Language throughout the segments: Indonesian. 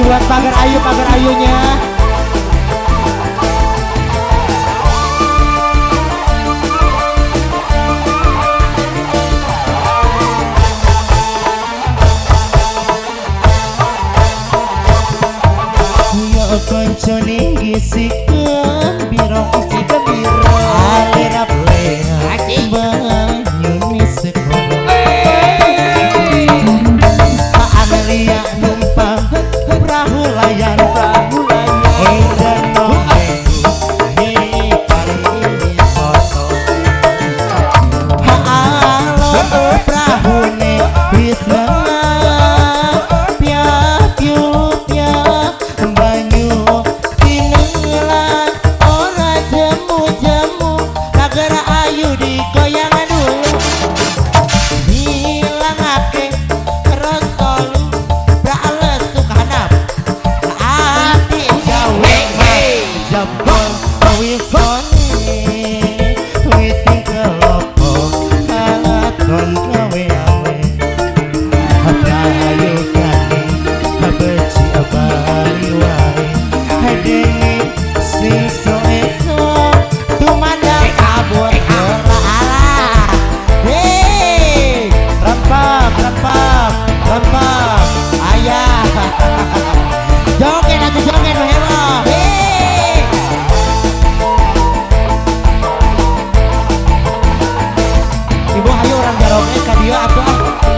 buat pagar ayunya. Konco ninggi si gembira alera plena banyu sekoro Amelia numpang perahu layar dan nongengku di pari foto halo perahu ne bisa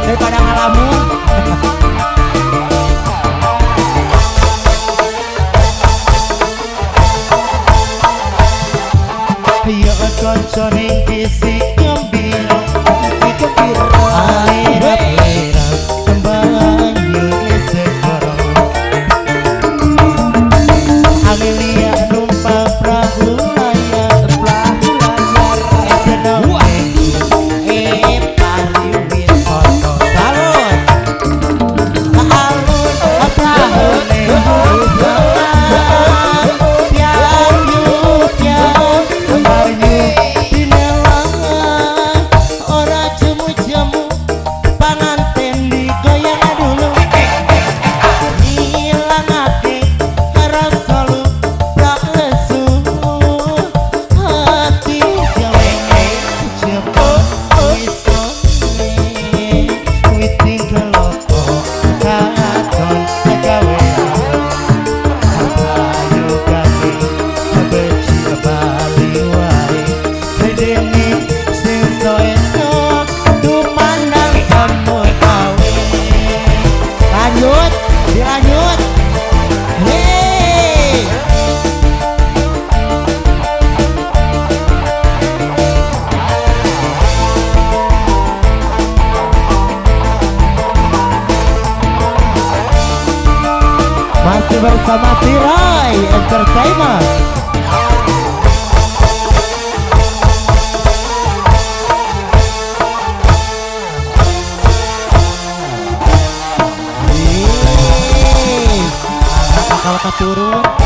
daripada ngalamun. Ayo konco ning kisi gembira alera plera banyu sekoro Amelia numpang perahu layar dilanjut. Hei, masih bersama Tirai Entertainment. Kalau turun